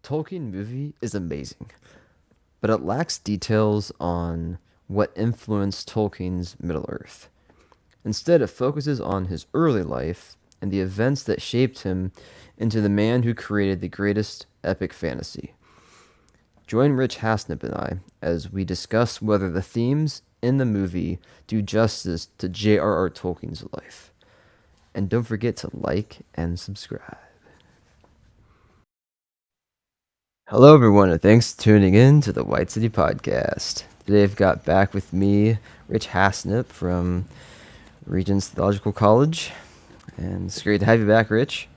Tolkien movie is amazing, but it lacks details on what influenced Tolkien's Middle Earth. Instead, it focuses on his early life and the events that shaped him into the man who created the greatest epic fantasy. Join Rich Hasnip and I as we discuss whether the themes in the movie do justice to J.R.R. Tolkien's life. And don't forget to like and subscribe. Hello, everyone, and thanks for tuning in to the White City Podcast. Today I've got back with me Rich Hasnip from Regents Theological College, and it's great to have you back, Rich.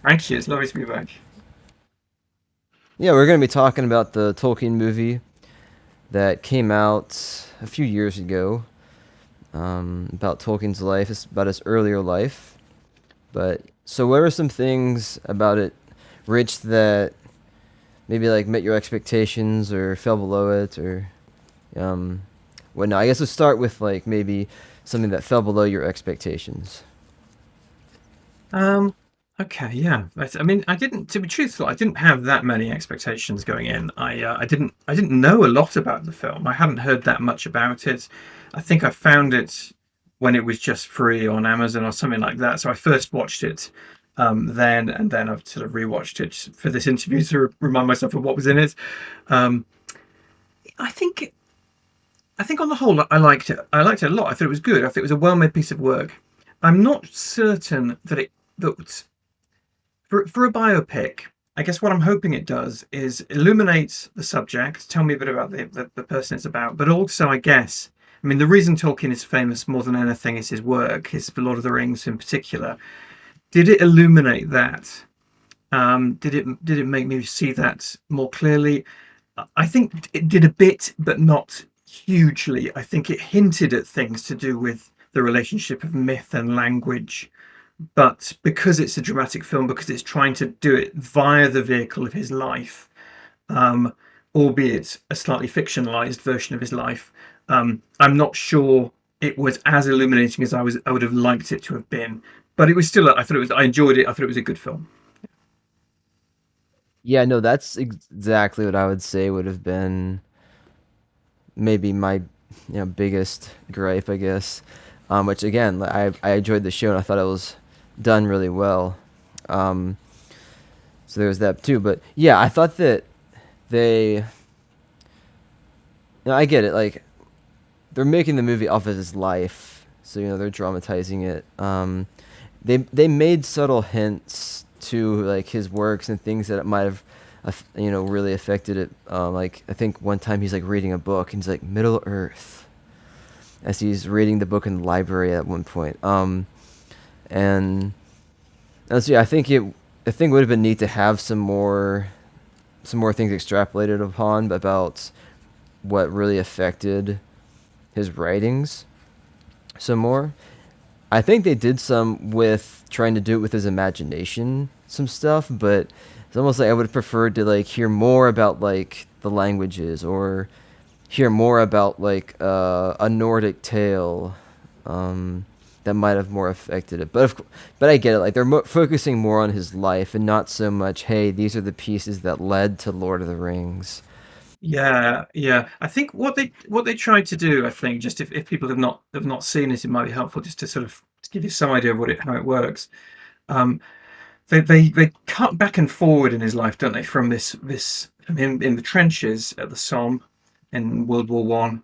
Thank you. It's lovely to be back. Yeah, we're going to be talking about the Tolkien movie that came out a few years ago, about Tolkien's life, it's about his earlier life. But so, what are some things about it, Rich, that maybe like met your expectations or fell below it, or whatnot? I guess let's start with like maybe something that fell below your expectations. Um, okay, yeah. I mean, I didn't, to be truthful, I didn't have that many expectations going in. I didn't know a lot about the film. I hadn't heard that much about it. I think I found it when it was just free on Amazon or something like that. So I first watched it then, and then I've sort of rewatched it for this interview to remind myself of what was in it. Um, I think, I think on the whole, I liked it. I liked it a lot. I thought it was good. I thought it was a well-made piece of work. I'm not certain that for a biopic, I guess what I'm hoping it does is illuminate the subject, tell me a bit about the person it's about, but also, I guess, I mean, the reason Tolkien is famous more than anything is his work, his Lord of the Rings in particular. Did it illuminate that? Did it make me see that more clearly? I think it did a bit, but not hugely. I think it hinted at things to do with the relationship of myth and language, but because it's a dramatic film, because it's trying to do it via the vehicle of his life, um, albeit a slightly fictionalized version of his life, I'm not sure it was as illuminating as I would have liked it to have been. But it was still, I thought it was, I enjoyed it. I thought it was a good film. Yeah, no, that's exactly what I would say would have been maybe my biggest gripe, I guess. Which again, I enjoyed the show and I thought it was done really well. Um, so there was that too. But yeah, I thought that they, I get it. Like they're making the movie off of his life, so they're dramatizing it. They made subtle hints to like his works and things that it might have, really affected it. Like I think one time he's like reading a book and he's like Middle Earth as he's reading the book in the library at one point. And let's see, I think it would have been neat to have some more things extrapolated upon about what really affected his writings some more. I think they did some with trying to do it with his imagination, some stuff, but it's almost like I would have preferred to like hear more about like the languages or hear more about like a Nordic tale that might have more affected it. But I get it. Like they're focusing more on his life and not so much, hey, these are the pieces that led to Lord of the Rings. Yeah, yeah. I think what they tried to do, I think, just if people have not seen it, it might be helpful just to sort of to give you some idea of what it how it works. Um, they cut back and forward in his life, don't they? From this from him in the trenches at the Somme in World War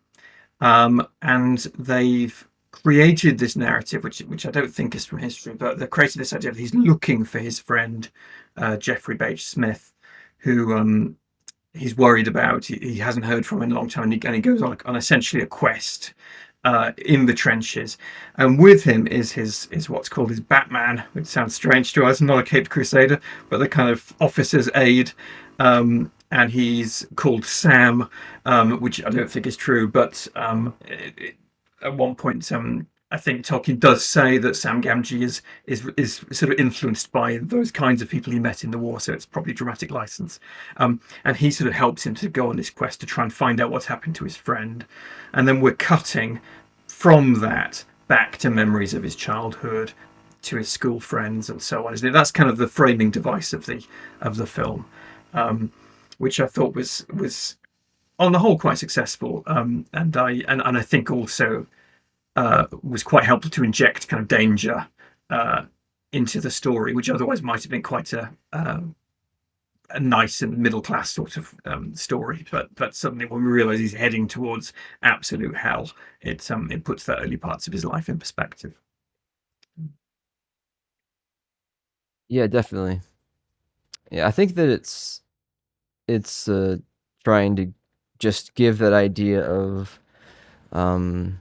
I, and they've created this narrative, which I don't think is from history, but they've created this idea that he's looking for his friend Geoffrey Bache Smith, who he's worried about. He hasn't heard from in a long time, and he goes on essentially a quest in the trenches. And with him is what's called his Batman, which sounds strange to us, not a Caped Crusader, but the kind of officer's aide. And he's called Sam, which I don't think is true, but at one point, I think Tolkien does say that Sam Gamgee is sort of influenced by those kinds of people he met in the war, so it's probably dramatic license. And he sort of helps him to go on this quest to try and find out what's happened to his friend, and then we're cutting from that back to memories of his childhood, to his school friends, and so on. Isn't it? That's kind of the framing device of the film. which I thought was on the whole quite successful. And I think also was quite helpful to inject kind of danger uh, into the story, which otherwise might have been quite a nice and middle class sort of story. But suddenly, when we realise he's heading towards absolute hell, it puts the early parts of his life in perspective. Yeah, definitely. Yeah, I think that it's trying to just give that idea of um,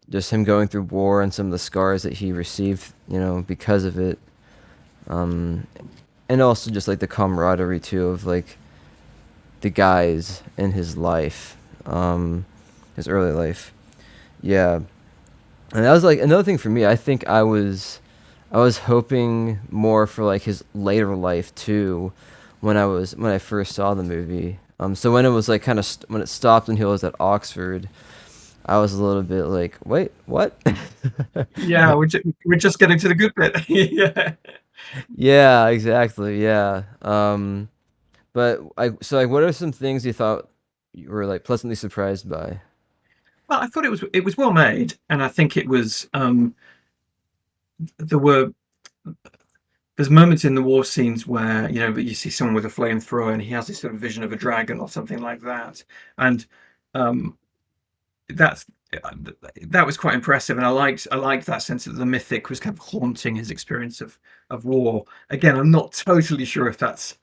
just him going through war and some of the scars that he received, because of it, um, and also just like the camaraderie too of like the guys in his life, his early life. Yeah, and that was like another thing for me. I think I was hoping more for like his later life too, when I first saw the movie. So when it was like kind of when it stopped and he was at Oxford, I was a little bit like, wait, what? Yeah, we're just getting to the good bit. Yeah. Yeah, exactly. Yeah. But so like, what are some things you thought you were like pleasantly surprised by? Well, I thought it was well made, and I think it was there were there's moments in the war scenes where you see someone with a flamethrower and he has this sort of vision of a dragon or something like that, and um, that's that was quite impressive, and I liked that sense that the mythic was kind of haunting his experience of war. Again, I'm not totally sure if that's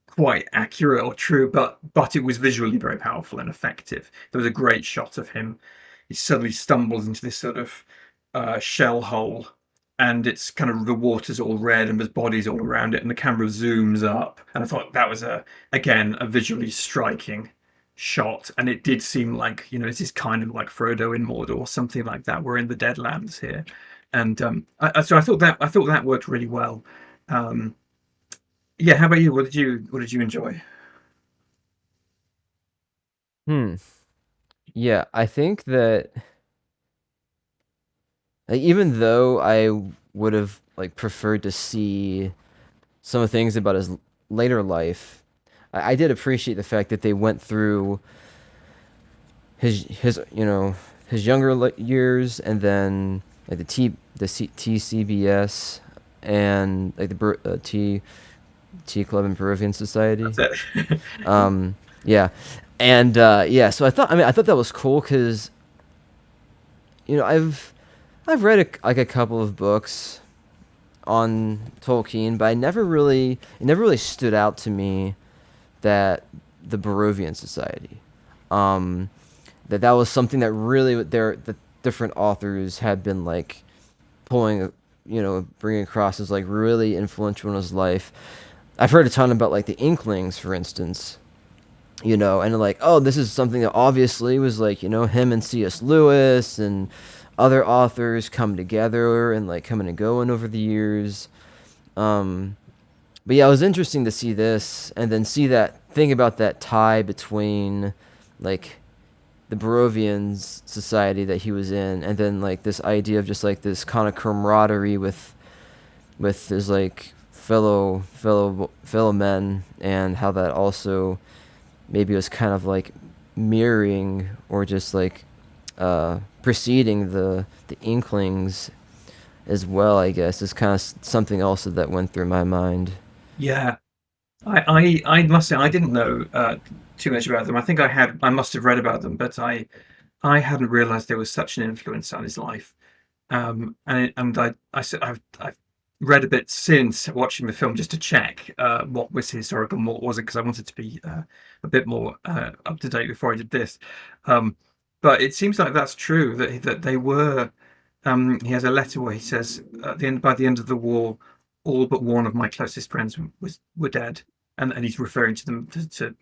quite accurate or true, but it was visually very powerful and effective. There was a great shot of him. He suddenly stumbles into this sort of shell hole, and it's kind of the water's all red and there's bodies all around it, and the camera zooms up. And I thought that was a visually striking shot, and it did seem like this is kind of like Frodo in Mordor or something like that. We're in the Deadlands here, and so I thought that worked really well. Um, yeah, how about you? What did you enjoy? Hmm. Yeah, I think that like even though I would have like preferred to see some of the things about his later life, I did appreciate the fact that they went through his younger years and then like TCBS and like the Tea Club and Peruvian Society. That's it. Um, yeah, and yeah, so I thought that was cool because I've read like a couple of books on Tolkien, but it never really stood out to me that the Barovian Society, um, that was something that really the different authors had been like pulling, bringing across as like really influential in his life. I've heard a ton about like the Inklings, for instance, and like, oh, this is something that obviously was like, him and C.S. Lewis and other authors come together and like coming and going over the years. Um, but yeah, it was interesting to see this and then see that thing about that tie between like the Barovians society that he was in and then like this idea of just like this kind of camaraderie with his like fellow men and how that also maybe was kind of like mirroring or just like preceding the Inklings as well. I guess is kind of something else that went through my mind. Yeah, I must say I didn't know too much about them. I think I must have read about them, but I hadn't realised there was such an influence on his life. I've read a bit since watching the film just to check what was historical and what wasn't, because I wanted to be a bit more up to date before I did this. Um, but it seems like that's true that they were. He has a letter where he says, by the end of the war, all but one of my closest friends were dead, and he's referring to them to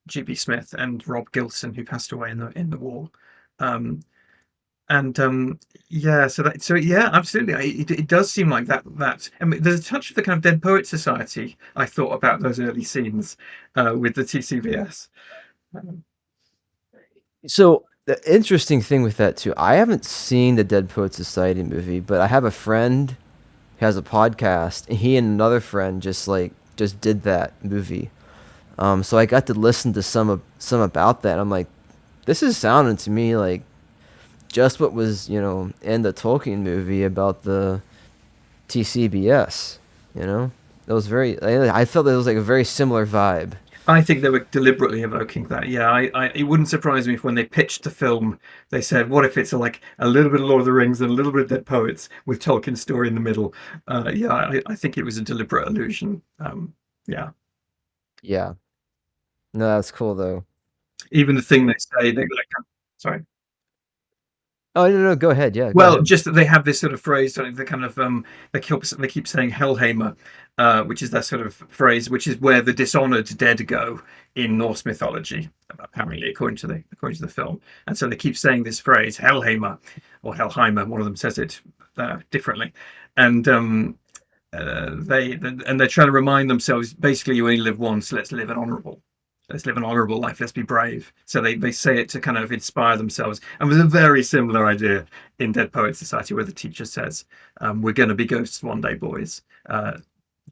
GB Smith and Rob Gilson, who passed away in the war. Um, and yeah, so yeah, absolutely. It does seem like that. I mean, there's a touch of the kind of Dead Poet Society I thought about those early scenes with the TCVS. Um, So the interesting thing with that too, I haven't seen the Dead Poet Society movie, but I have a friend who has a podcast, and he and another friend just did that movie. So I got to listen to some about that. I'm like, this is sounding to me like just what was, in the Tolkien movie about the TCBS. You know, it was very. I felt it was like a very similar vibe. I think they were deliberately evoking that. Yeah, it wouldn't surprise me if when they pitched the film, they said, "What if it's like a little bit of Lord of the Rings and a little bit of Dead Poets with Tolkien's story in the middle?" Yeah, I think it was a deliberate allusion. Yeah, Yeah, no, that's cool though. even the thing they say, sorry. Oh no, no, go ahead. Yeah, go Well, ahead. just that they have this sort of phrase, don't they? They kind of they keep saying Hellhammer, which is that sort of phrase, which is where the dishonored dead go in Norse mythology, apparently according to the film. And so they keep saying this phrase Hellhammer or Hellheimer. One of them says it differently, and they're trying to remind themselves basically you only live once. Let's live an honorable life. Let's be brave. So they say it to kind of inspire themselves. And there's a very similar idea in Dead Poets Society where the teacher says, "We're going to be ghosts one day, boys.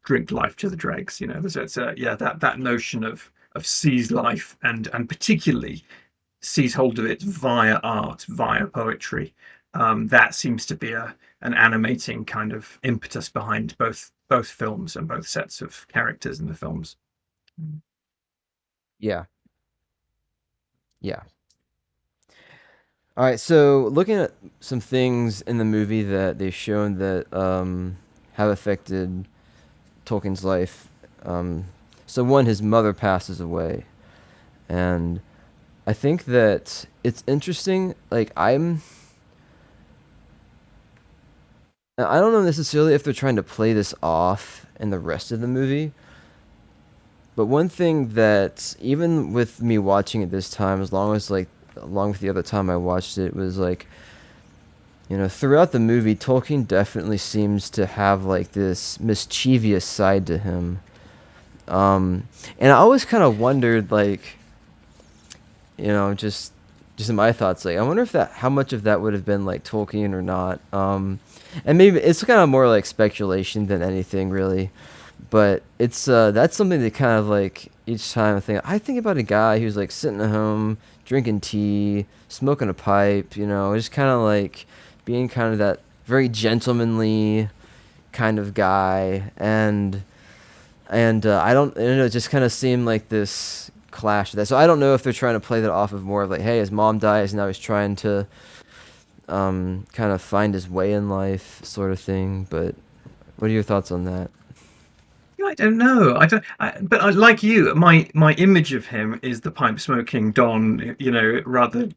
Drink life to the dregs." So it's yeah, that notion of seize life and particularly seize hold of it via art, via poetry. That seems to be an animating kind of impetus behind both films and both sets of characters in the films. Yeah, yeah. All right, so looking at some things in the movie that they've shown that have affected Tolkien's life. Um, so one, his mother passes away, and I think that it's interesting. Like I don't know necessarily if they're trying to play this off in the rest of the movie, but one thing that even with me watching it this time, as long as like along with the other time I watched it, was like throughout the movie, Tolkien definitely seems to have like this mischievous side to him. And I always kind of wondered, like, just in my thoughts, like, I wonder if that, how much of that would have been like Tolkien or not. And maybe it's kind of more like speculation than anything, really. But that's something that kind of like each time I think about a guy who's like sitting at home drinking tea, smoking a pipe, just kind of like being kind of that very gentlemanly kind of guy, and I don't, it just kind of seemed like this clash of that. So I don't know if they're trying to play that off of more of like, hey, his mom dies, now he's trying to kind of find his way in life, sort of thing. But what are your thoughts on that? I don't know. I don't. But like you, my image of him is the pipe smoking Don. Rather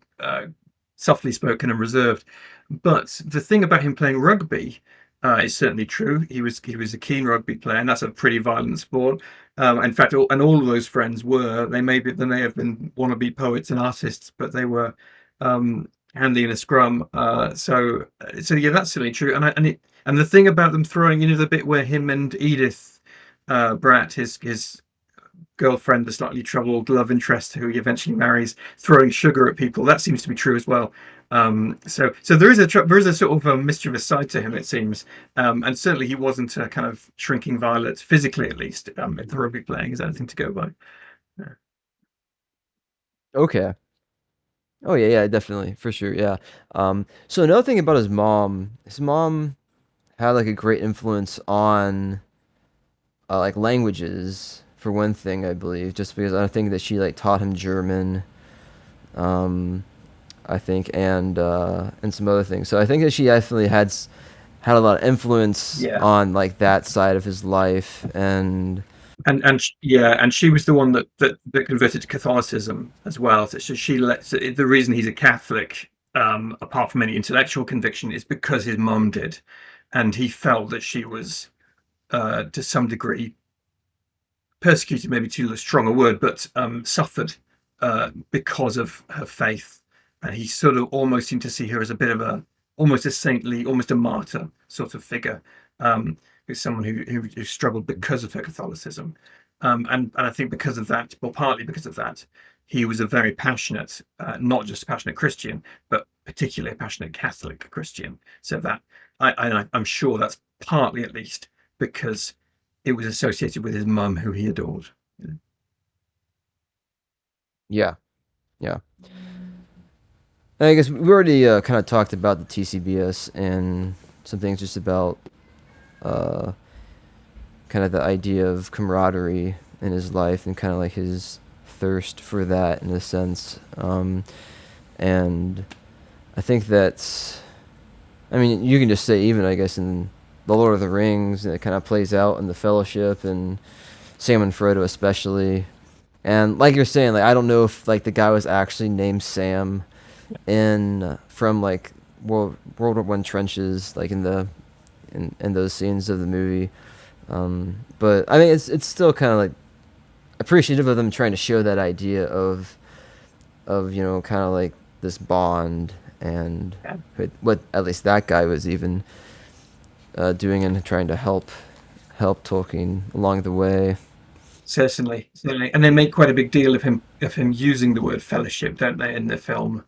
softly spoken and reserved. But the thing about him playing rugby is certainly true. He was a keen rugby player, and that's a pretty violent sport. In fact, all of those friends were. They may have been wannabe poets and artists, but they were handy in a scrum. So yeah, that's certainly true. And the thing about them throwing, the bit where him and Edith Bratt, his girlfriend, the slightly troubled love interest who he eventually marries, throwing sugar at people. That seems to be true as well. So there is a sort of a mischievous side to him, it seems, and certainly he wasn't a kind of shrinking violet physically, at least. If the rugby playing is anything to go by. Yeah. Okay. Oh yeah, yeah, definitely, for sure, yeah. So another thing about his mom had like a great influence on like languages for one thing, I believe, just because I think that she like taught him German, um, I think, and some other things. So I think that she definitely had a lot of influence Yeah. on like that side of his life, and Yeah, and she was the one that converted to Catholicism as well. So so the reason he's a Catholic, apart from any intellectual conviction, is because his mum did, and he felt that she was to some degree persecuted, maybe too strong a word, but suffered because of her faith. And he sort of almost seemed to see her as a bit of almost a saintly, almost a martyr sort of figure, who's someone who struggled because of her Catholicism. And I think because of that, well, partly because of that, he was a very passionate, not just a passionate Christian, but particularly a passionate Catholic Christian. So that I'm sure that's partly, at least, because it was associated with his mum, who he adored. Yeah, yeah. And I guess we already kind of talked about the TCBS and some things just about uh, kind of the idea of camaraderie in his life and kind of like his thirst for that in a sense. And I think that's, I mean, you can just say even I guess in the Lord of the Rings, and it kind of plays out in the Fellowship and Sam and Frodo especially. And like you're saying, like I don't know if like the guy was actually named Sam in from like World War I trenches, like in those scenes of the movie. But I mean, it's still kind of like appreciative of them trying to show that idea of kind of like this bond and Yeah. what at least that guy was even doing and trying to help Tolkien along the way. Certainly, certainly, and they make quite a big deal of him using the word fellowship, don't they, in the film?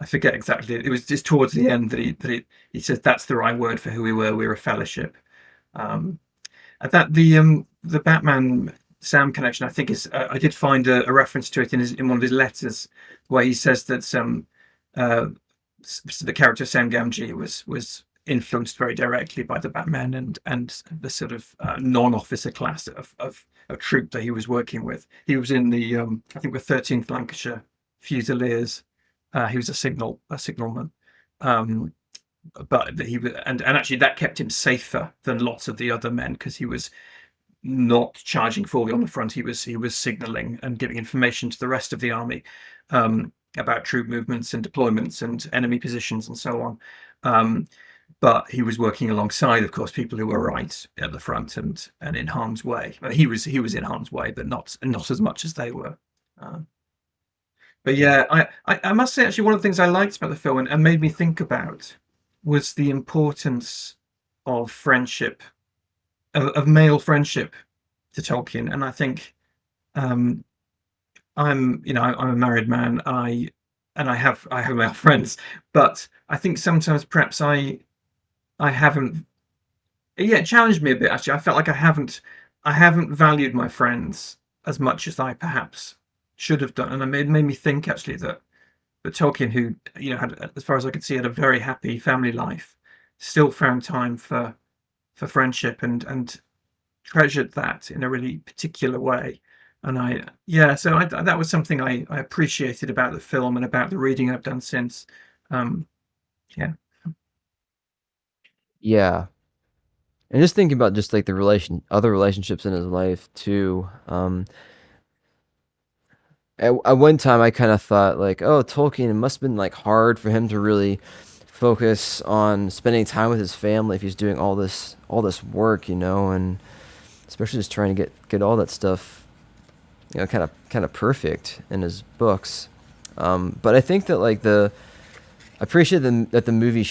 I forget exactly. It was just towards the end that he says that's the right word for who we were. We were a fellowship. Um, and that the Batman Sam connection, I think is I did find a reference to it in one of his letters where he says that uh, the character Sam Gamgee was influenced very directly by the Batman and the sort of non-officer class of troop that he was working with. He was in the I think the 13th Lancashire Fusiliers. He was a signalman. Um, but he was, and actually that kept him safer than lots of the other men because he was not charging fully on the front. He was signaling and giving information to the rest of the army about troop movements and deployments and enemy positions and so on. Um, but he was working alongside, of course, people who were right at the front and in harm's way. I mean, he was in harm's way, but not as much as they were. Uh, but yeah, I must say actually one of the things I liked about the film and made me think about was the importance of friendship, of male friendship to Tolkien. And I think um, I'm a married man. I have male friends, but I think sometimes perhaps I haven't. Yeah, it challenged me a bit actually. I felt like I haven't valued my friends as much as I perhaps should have done, and it made me think actually that Tolkien, who had, as far as I could see, had a very happy family life, still found time for friendship and treasured that in a really particular way. And yeah, so that was something I appreciated about the film and about the reading I've done since. Um, yeah, Yeah, and just thinking about just like the other relationships in his life too. At one time, I kind of thought like, oh, Tolkien, it must have been like hard for him to really focus on spending time with his family if he's doing all this work, and especially just trying to get all that stuff, kind of perfect in his books. But I think that like I appreciate that the movie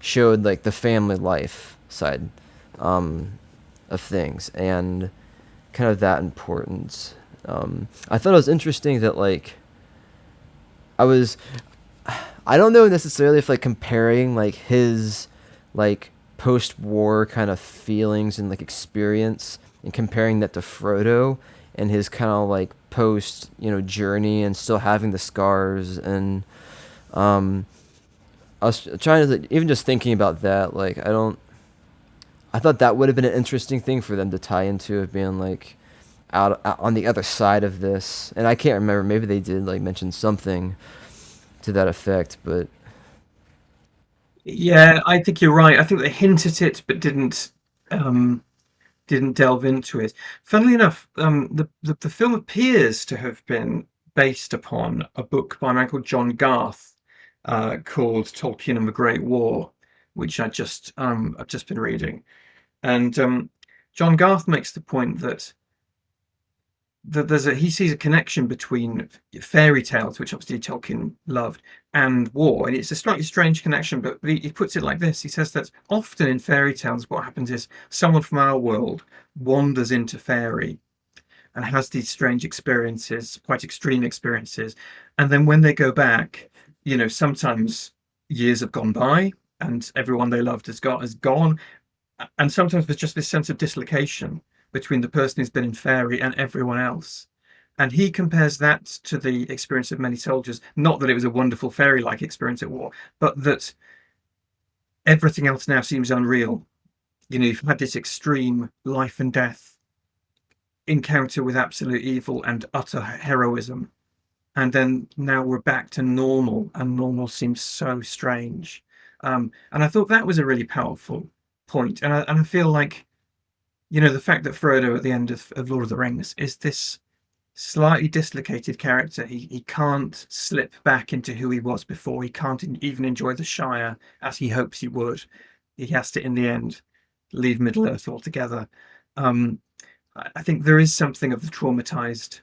showed like the family life side of things and kind of that importance. I thought it was interesting that like I was I don't know necessarily if like comparing like his like post-war kind of feelings and like experience and comparing that to Frodo and his kind of like post journey and still having the scars and um I was trying to even just thinking about that like I thought that would have been an interesting thing for them to tie into of being like out on the other side of this. And I can't remember. Maybe they did like mention something to that effect, but yeah, I think you're right. I think they hinted at it, but um, didn't delve into it. Funnily enough, the film appears to have been based upon a book by a man called John Garth, called Tolkien and the Great War, which I've just been reading. And John Garth makes the point that he sees a connection between fairy tales, which obviously Tolkien loved, and war, and it's a slightly strange connection. But he puts it like this: he says that often in fairy tales, what happens is someone from our world wanders into fairy and has these strange experiences, quite extreme experiences, and then when they go back, sometimes years have gone by and everyone they loved has gone, and sometimes there's just this sense of dislocation between the person who's been in fairy and everyone else. And he compares that to the experience of many soldiers. Not that it was a wonderful fairy-like experience at war, but that everything else now seems unreal. You've had this extreme life and death encounter with absolute evil and utter heroism, and then now we're back to normal, and normal seems so strange. And I thought that was a really powerful point. And I feel like, the fact that Frodo at the end of Lord of the Rings is this slightly dislocated character. He can't slip back into who he was before. He can't even enjoy the Shire as he hopes he would. He has to, in the end, leave Middle Earth altogether. Um, I think there is something of the traumatized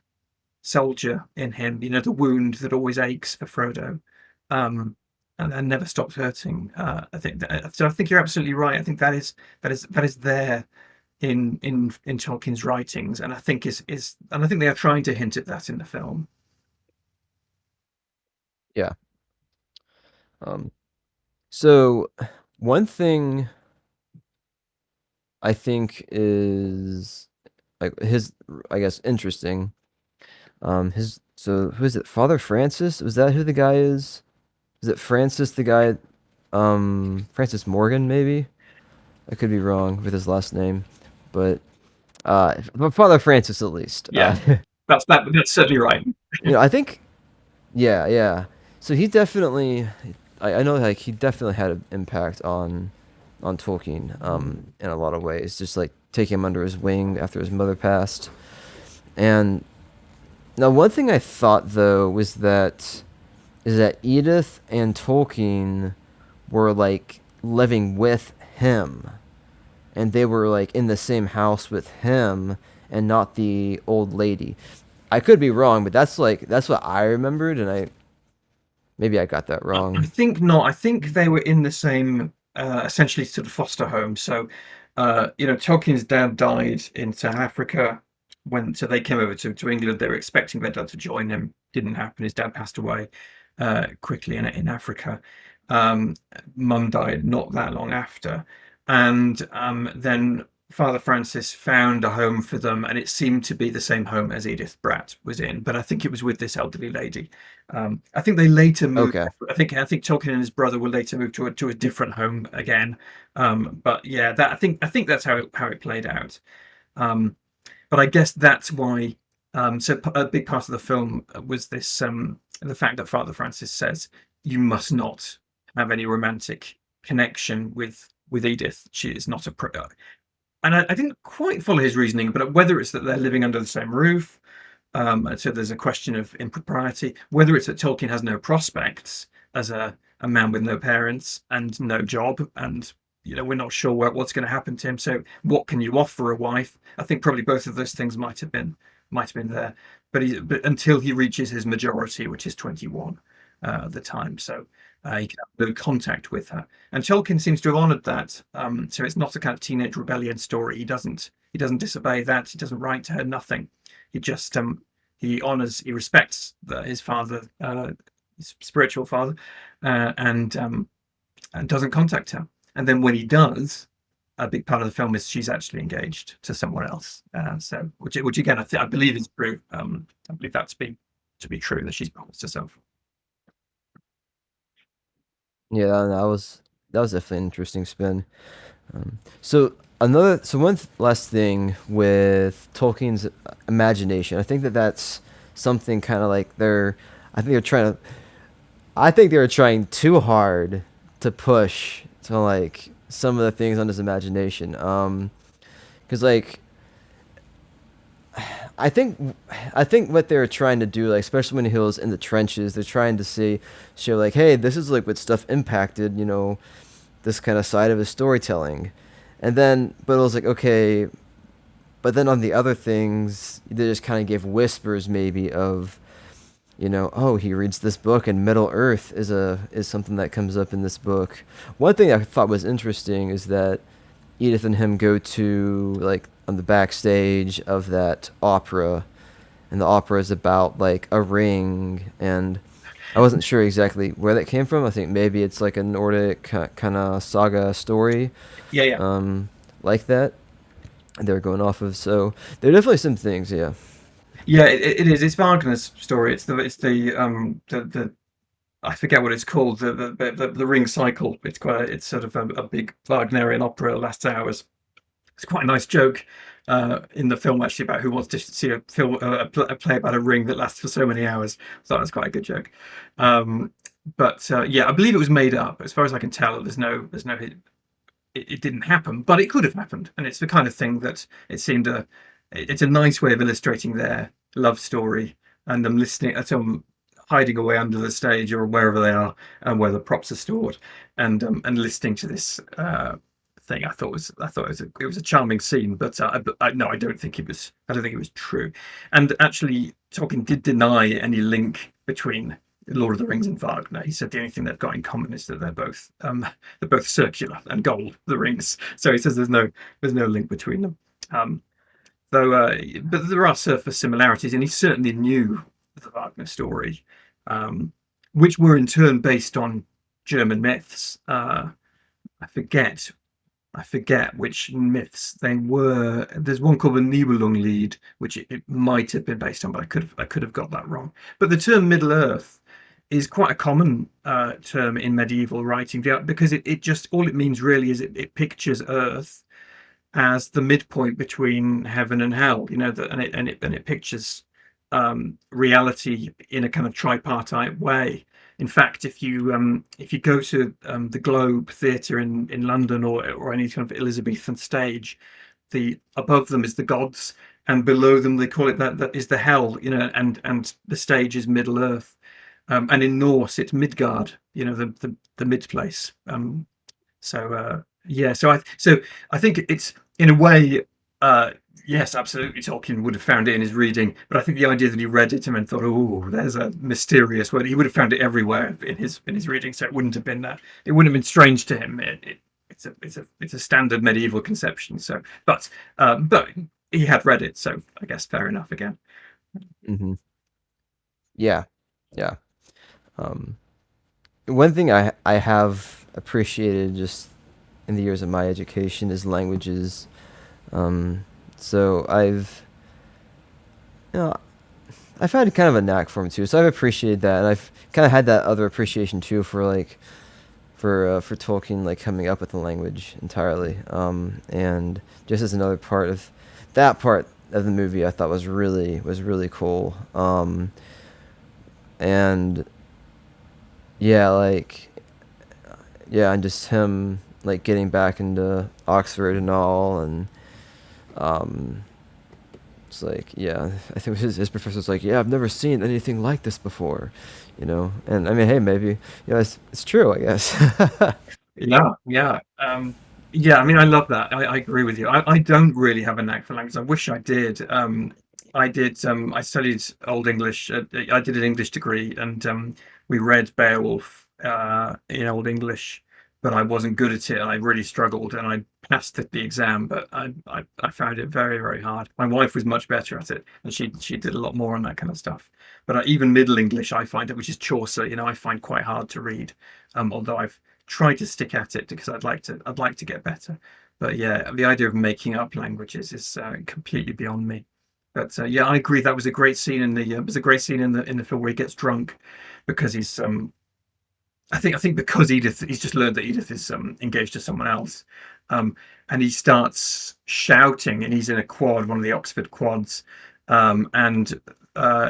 soldier in him. The wound that always aches for Frodo, and never stops hurting. So. I think you're absolutely right. I think that is there in Tolkien's writings, and I think and I think they are trying to hint at that in the film. Yeah. Um, so one thing I think is like his, I guess, interesting. Who is it? Father Francis? Was that who the guy is? Is it Francis the guy? Francis Morgan, maybe? I could be wrong with his last name, but Father Francis at least. Yeah, that's certainly right. I think, yeah, yeah. So he definitely, I know, like he definitely had an impact on Tolkien, in a lot of ways. Just like taking him under his wing after his mother passed. And now, one thing I thought though was that is that Edith and Tolkien were like living with him, and they were like in the same house with him, and not the old lady. I could be wrong, but that's what I remembered, and maybe I got that I wrong. think not. I think they were in the same, essentially, sort of foster home. So, Tolkien's dad died in South Africa so they came over to England. They were expecting their dad to join him. Didn't happen. His dad passed away quickly in Africa. Um, Mum died not that long after, and then Father Francis found a home for them, and it seemed to be the same home as Edith Bratt was in, but I think it was with this elderly lady. I think they later moved. Okay. I think Tolkien and his brother will later move to a different home again. But yeah, that I think that's how it played out. Um, but I guess that's why. So a big part of the film was this, the fact that Father Francis says you must not have any romantic connection with Edith. She is not a and I didn't quite follow his reasoning, but whether it's that they're living under the same roof, so there's a question of impropriety, whether it's that Tolkien has no prospects as a man with no parents and no job, and we're not sure what's going to happen to him. So what can you offer a wife? I think probably both of those things might have been there, but until he reaches his majority, which is 21 at the time, so he can have no contact with her. And Tolkien seems to have honoured that. So it's not a kind of teenage rebellion story. He doesn't disobey that. He doesn't write to her. Nothing. He just he respects his father, his spiritual father, and doesn't contact her. And then when he does, a big part of the film is she's actually engaged to someone else. So which again I believe is true. I believe that to be true, that she's promised herself. Yeah, that was definitely an interesting spin. So one last thing with Tolkien's imagination, I think that that's something kind of like I think they're trying to, I think they were trying too hard to push to like some of the things on his imagination. Because like I think I think what they're trying to do, like especially when he was in the trenches, they're trying to show like, hey, this is like what stuff impacted, this kind of side of his storytelling. And then, but it was like, okay, but then on the other things, they just kind of gave whispers maybe of, oh, he reads this book, and Middle Earth is something that comes up in this book. One thing I thought was interesting is that Edith and him go to like on the backstage of that opera, and the opera is about like a ring, and I wasn't sure exactly where that came from. I think maybe it's like a Nordic kind of saga story. Yeah, yeah. Um, like that they're going off of. So there are definitely some things, yeah. Yeah, it is. It's Wagner's story. It's the I forget what it's called. The Ring Cycle. It's sort of a big Wagnerian opera. Last hours. It's quite a nice joke in the film actually about who wants to see a play about a ring that lasts for so many hours. So that's quite a good joke. But yeah, I believe it was made up. As far as I can tell, there's no it didn't happen, but it could have happened, and it's the kind of thing that it seemed a it's a nice way of illustrating their love story and them listening at them hiding away under the stage or wherever they are and where the props are stored and listening to this thing. It was a charming scene, but no, I don't think it was true. And actually, Tolkien did deny any link between Lord of the Rings and Wagner. He said the only thing they've got in common is that they're both circular and gold, the rings. So he says there's no link between them. Um, but there are surface similarities, and he certainly knew the Wagner story, um, which were in turn based on German myths. I forget I forget which myths they were. There's one called the Nibelungenlied, which it might have been based on, but I could have got that wrong. But the term Middle Earth is quite a common term in medieval writing because it just all it means really is it pictures Earth as the midpoint between heaven and hell, and it pictures reality in a kind of tripartite way. In fact, if you go to the Globe Theatre in London or any kind of Elizabethan stage, the above them is the gods, and below them they call it that is the hell, and the stage is Middle Earth, and in Norse it's Midgard, the mid place. Yeah, so I think it's in a way, yes, absolutely. Tolkien would have found it in his reading, but I think the idea that he read it and then thought, "Oh, there's a mysterious word," he would have found it everywhere in his reading. So it wouldn't have been strange to him. It's a standard medieval conception. So, but he had read it, so I guess fair enough again. Hmm. Yeah, yeah. Um, One thing I have appreciated just in the years of my education is languages. Um, so you know, I've had kind of a knack for them too. So I've appreciated that, and I've kind of had that other appreciation too for for Tolkien like coming up with the language entirely. And just as another part of that part of the movie, I thought was really cool. And yeah, and just him like getting back into Oxford and all, and um, it's like, yeah, I think his professor's like, yeah, I've never seen anything like this before, and I mean, hey, maybe, it's true, I guess. Yeah. Yeah. I mean, I love that. I agree with you. I don't really have a knack for language. I wish I did. I did. I studied Old English. I did an English degree, and we read Beowulf in Old English, but I wasn't good at it, and I really struggled. And I passed the exam, but I found it very, very hard. My wife was much better at it, and she did a lot more on that kind of stuff. But even Middle English, I find it, which is Chaucer, I find quite hard to read. Although I've try to stick at it because I'd like to get better. But yeah, the idea of making up languages is completely beyond me. But yeah, I agree. That was a great scene in the it was a great scene in the film where he gets drunk because he's I think because he's just learned that Edith is engaged to someone else, um, and he starts shouting, and he's in a quad, one of the Oxford quads, and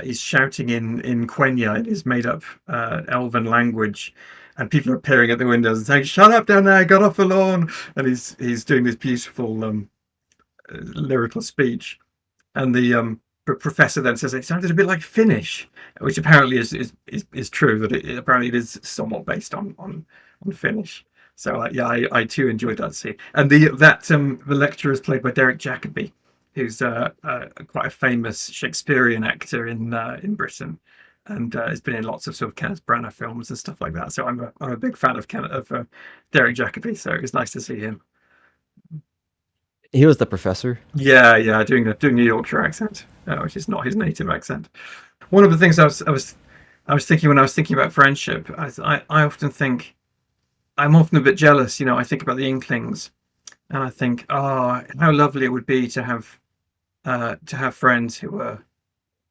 he's shouting in Quenya, in his made up Elven language, and people are appearing at the windows and saying, "Shut up down there! Get off the lawn!" And he's doing this beautiful lyrical speech, and the professor then says it sounded a bit like Finnish, which apparently is true. That apparently it is somewhat based on Finnish. So yeah, I too enjoyed that scene. And the lecturer is played by Derek Jacobi, who's quite a famous Shakespearean actor in Britain, and has been in lots of sort of Kenneth Branagh films and stuff like that. So I'm a big fan of Derek Jacobi. So it was nice to see him. He was the professor. Yeah, doing New Yorkshire accent, which is not his native accent. One of the things I was thinking when I was thinking about friendship, I often think I'm often a bit jealous. I think about the Inklings and I think, oh, how lovely it would be to have friends who are,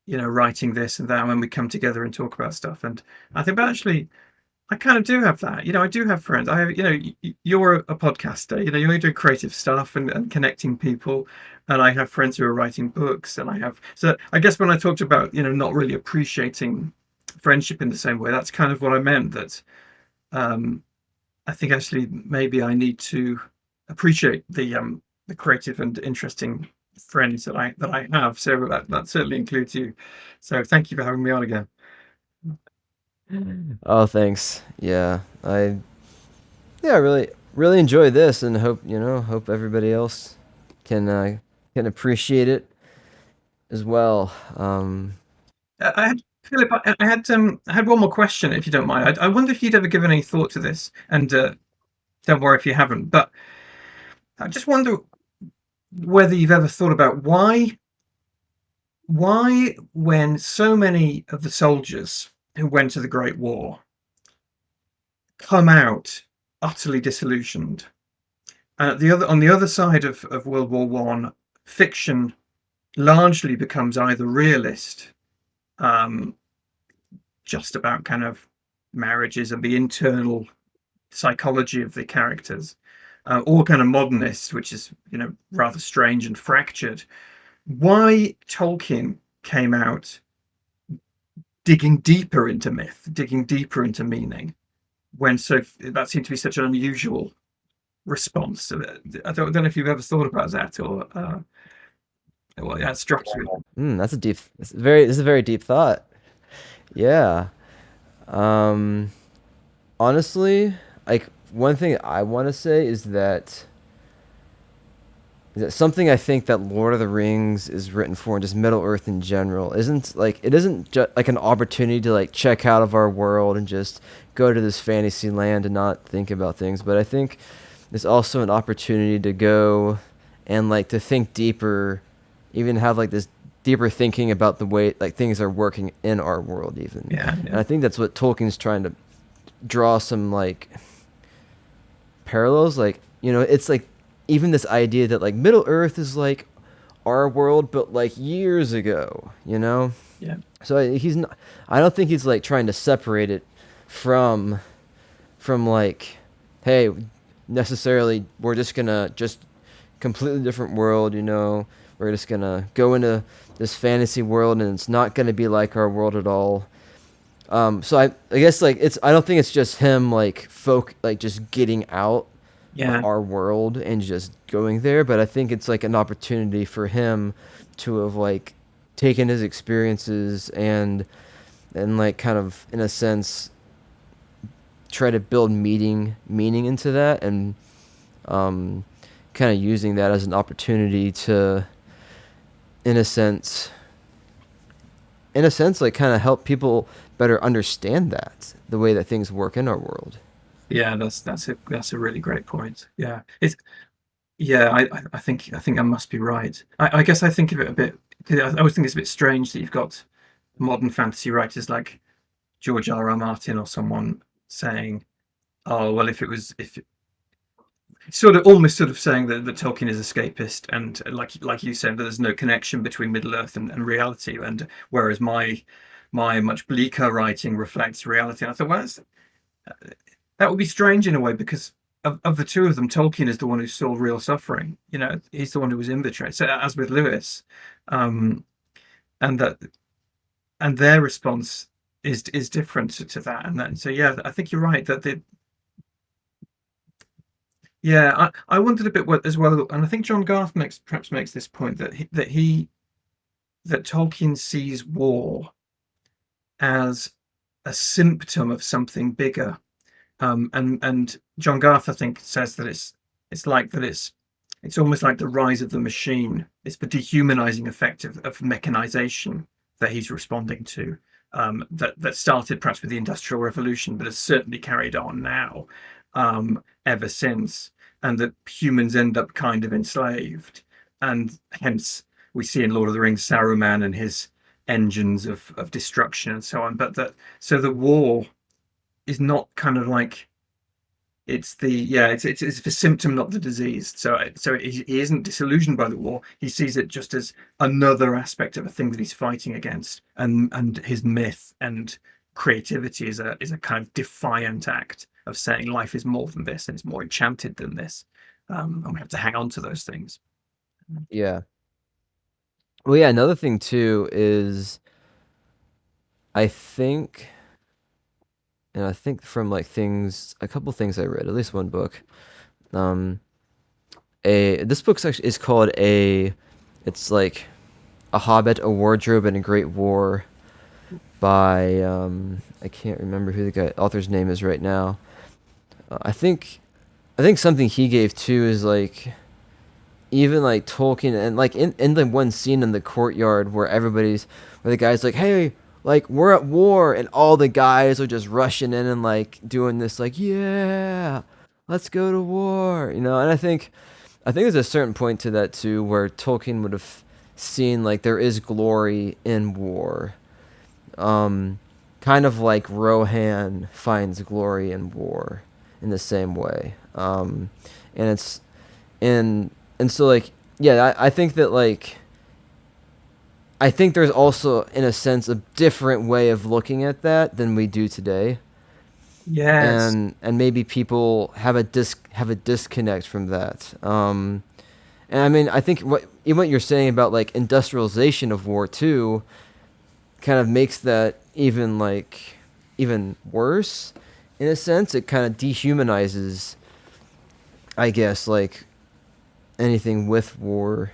writing this and that, and when we come together and talk about stuff. And I think, but actually, I kind of do have that. I do have friends. I have, you're a podcaster. You're doing creative stuff and connecting people, and I have friends who are writing books, and I have. So I guess when I talked about, not really appreciating friendship in the same way, that's kind of what I meant. That um, I think actually maybe I need to appreciate the creative and interesting friends that I have. So that certainly includes you. So thank you for having me on again. Oh, thanks. Yeah, I really enjoy this, and hope everybody else can appreciate it as well. I had Philip. I had one more question, if you don't mind. I wonder if you'd ever given any thought to this, and don't worry if you haven't. But I just wonder whether you've ever thought about why, when so many of the soldiers who went to the Great War come out utterly disillusioned, and on the other side of World War One, fiction largely becomes either realist, um, just about kind of marriages and the internal psychology of the characters, or kind of modernist, which is rather strange and fractured. Why Tolkien came out digging deeper into myth, digging deeper into meaning, when that seemed to be such an unusual response to it. I don't know if you've ever thought about that, or well, that struck you. This is a very deep thought. Yeah. Um, Honestly, like one thing I want to say is that something I think that Lord of the Rings is written for, and just Middle Earth in general, isn't just like an opportunity to like check out of our world and just go to this fantasy land and not think about things. But I think it's also an opportunity to go and like to think deeper, even have like this deeper thinking about the way like things are working in our world even. Yeah, And yeah, I think that's what Tolkien's trying to draw some like parallels. Like it's like even this idea that like Middle Earth is like our world, but like years ago. yeah, So he's not. I don't think he's like trying to separate it from like, hey, necessarily we're just gonna just completely different world. We're just gonna go into this fantasy world, and it's not gonna be like our world at all. So I guess like I don't think it's just him like just getting out of yeah, our world and just going there, but I think it's like an opportunity for him to have like taken his experiences and like kind of in a sense try to build meaning into that, and um, kind of using that as an opportunity to in a sense like kind of help people better understand that the way that things work in our world. yeah. That's a really great point. Yeah, it's yeah. I think I must be right. I guess I think of it a bit. 'Cause I always think it's a bit strange that you've got modern fantasy writers like George R.R. Martin or someone saying, "Oh, well, if sort of almost sort of saying that Tolkien is escapist, and like you said, that there's no connection between Middle Earth and reality, and whereas my much bleaker writing reflects reality." And I thought, well, that would be strange in a way, because of the two of them, Tolkien is the one who saw real suffering. He's the one who was in the trade. So as with Lewis, um, and that and their response is different to that. And that, so yeah, I think you're right that the yeah, I wondered a bit what as well, and I think John Garth perhaps makes this point that Tolkien sees war as a symptom of something bigger. And John Garth, I think, says that it's like that it's almost like the rise of the machine. It's the dehumanizing effect of mechanization that he's responding to. That started perhaps with the Industrial Revolution, but has certainly carried on now, ever since, and that humans end up kind of enslaved, and hence we see in Lord of the Rings Saruman and his engines of destruction and so on. But that so the war is not kind of like it's the yeah, it's the symptom, not the disease. So he isn't disillusioned by the war. He sees it just as another aspect of a thing that he's fighting against, and his myth and creativity is a kind of defiant act of saying life is more than this and it's more enchanted than this, and we have to hang on to those things. Yeah. Well, yeah. Another thing too is I think, and I think from like things, a couple things I read, at least one book. Um, a this book's actually is called a, it's like a Hobbit, a Wardrobe, and a Great War by I can't remember who the guy author's name is right now. I think something he gave too is like even like Tolkien and like in the one scene in the courtyard where everybody's where the guy's like, hey, like we're at war, and all the guys are just rushing in and like doing this like, yeah, let's go to war, you know. And I think there's a certain point to that too where Tolkien would have seen like there is glory in war, um, kind of like Rohan finds glory in war in the same way. And it's and so like yeah, I think that like I think there's also in a sense a different way of looking at that than we do today, Yes. and maybe people have a disconnect from that. And I mean I think what you're saying about like industrialization of war too kind of makes that even like even worse in a sense. It kind of dehumanizes, I guess, like anything with war,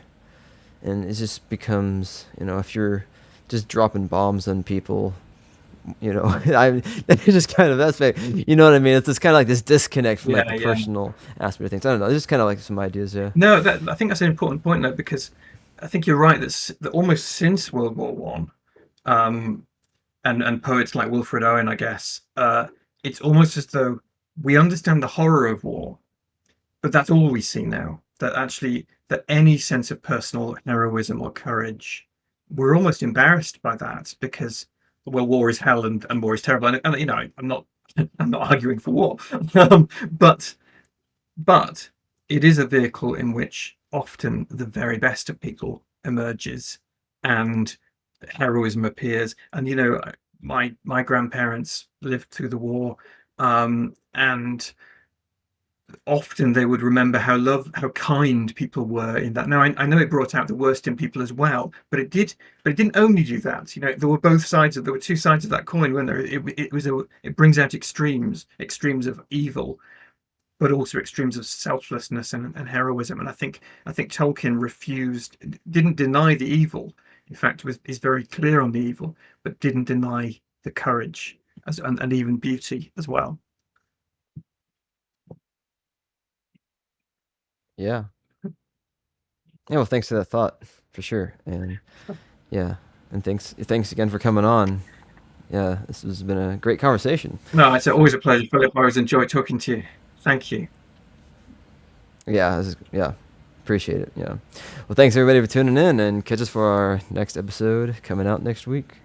and it just becomes, you know, if you're just dropping bombs on people, you know, I it's just kind of that's you know what I mean. It's just kind of like this disconnect from like Yeah, the yeah. personal aspect of things. I don't know. It's just kind of like some ideas, yeah. No, I think that's an important point though, because I think you're right that almost since World War One, um, and poets like Wilfred Owen, I guess, it's almost as though we understand the horror of war, but that's all we see now. That actually, that any sense of personal heroism or courage, we're almost embarrassed by that because, well, war is hell and war is terrible. And you know, I'm not I'm not arguing for war, but but it is a vehicle in which often the very best of people emerges and heroism appears. And you know, my grandparents lived through the war, and often they would remember how kind people were in that. Now I know it brought out the worst in people as well, but it didn't only do that. You know, there were both sides of there were two sides of that coin, when there it brings out extremes of evil, but also extremes of selflessness and heroism. And I think Tolkien didn't deny the evil. In fact, is very clear on the evil, but didn't deny the courage and even beauty as well. Yeah. Yeah, well, thanks for that thought, for sure. And yeah, and thanks again for coming on. Yeah, this has been a great conversation. No, it's always a pleasure, Philip. I always enjoy talking to you. Thank you. Yeah, yeah, appreciate it. Yeah. Well, thanks everybody for tuning in, and catch us for our next episode coming out next week.